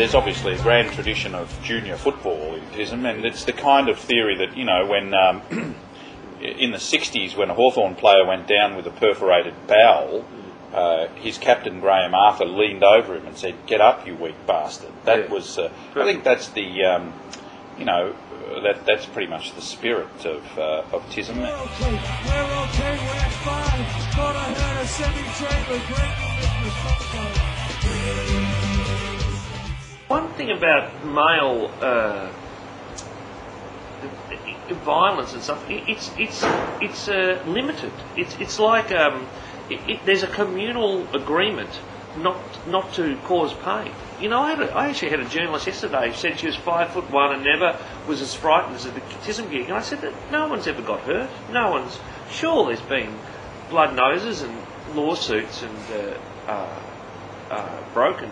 there's obviously a grand tradition of junior football in TISM, and it's the kind of theory that, you know, when in the 60s when a Hawthorn player went down with a perforated bowel, his captain, Graham Arthur, leaned over him and said, "Get up, you weak bastard." That was, I think that's the, you know, that's pretty much the spirit of TISM. We're okay, we're fine. Thought I heard a semi-trailer One thing about male violence and stuff, it's limited. It's like there's a communal agreement not to cause pain. You know, I actually had a journalist yesterday who said she was 5'1" and never was as frightened as at the TISM gig, and I said that no one's ever got hurt. No one's. Sure, there's been blood noses and lawsuits and broken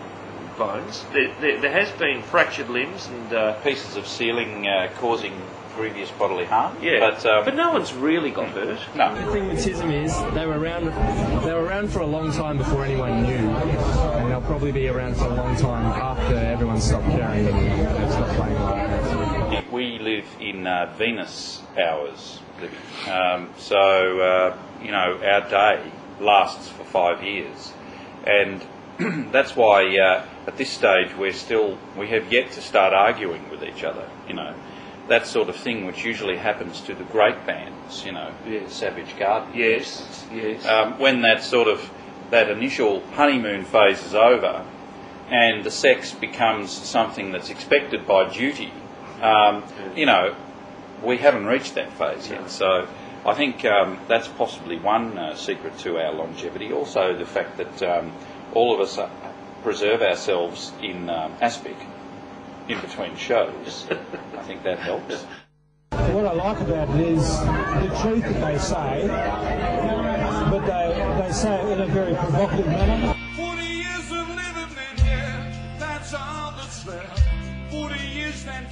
bones. There has been fractured limbs and Pieces of ceiling causing grievous bodily harm. Yeah, but no one's really got hurt. No. The thing with TISM is they were around for a long time before anyone knew, and they'll probably be around for a long time after everyone stopped caring and they've stopped playing like that. We live in Venus hours, Libby. So you know, our day lasts for 5 years, and that's why at this stage we have yet to start arguing with each other. You know, that sort of thing which usually happens to the great bands. You know, Savage Garden. Yes, yes. When that initial honeymoon phase is over, and the sex becomes something that's expected by duty. You know, we haven't reached that phase yet. So I think that's possibly one secret to our longevity. Also, the fact that all of us preserve ourselves in aspic in between shows. I think that helps. What I like about it is the truth that they say, but they say it in a very provocative manner. 40 years of living in here, that's all that's left. 40 years and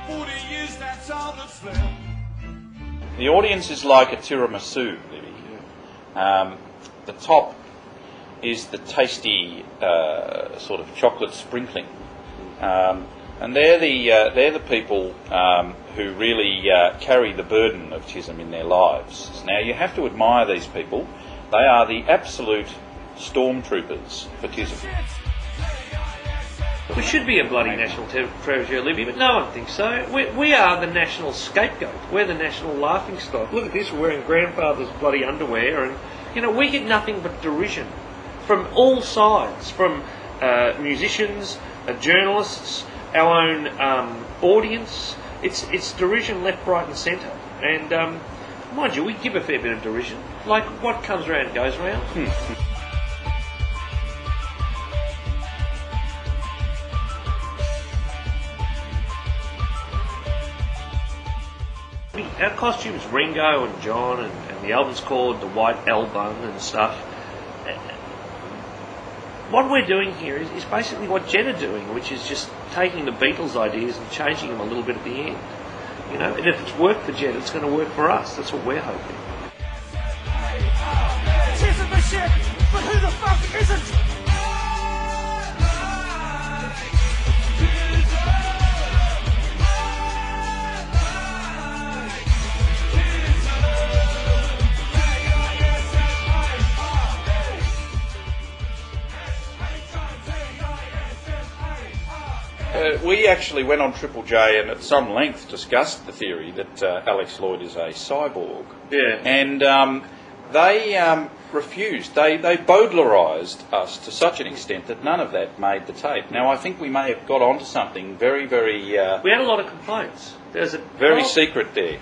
40 years, that's all that's left. The audience is like a tiramisu, Libby. The top is the tasty sort of chocolate sprinkling, and they're the people who really carry the burden of TISM in their lives. Now you have to admire these people. They are the absolute stormtroopers for TISM. We should be a bloody national treasure, Libby, but no one thinks so. We are the national scapegoat. We're the national laughing stock. Look at this, we're wearing grandfather's bloody underwear, and you know, we get nothing but derision from all sides, from musicians, journalists, our own audience. It's derision left, right and centre. And mind you, we give a fair bit of derision. Like, what comes round goes round. Our costumes, Ringo and John, and the album's called The White Album and stuff. What we're doing here is basically what Jen are doing, which is just taking the Beatles' ideas and changing them a little bit at the end. You know, and if it's worked for Jen, it's going to work for us. That's what we're hoping. TISM the shit, but who the fuck isn't? We actually went on Triple J and at some length discussed the theory that Alex Lloyd is a cyborg. Yeah. And they refused. They Baudelarised us to such an extent that none of that made the tape. Now, I think we may have got onto something very, very... we had a lot of complaints. There's a very secret there.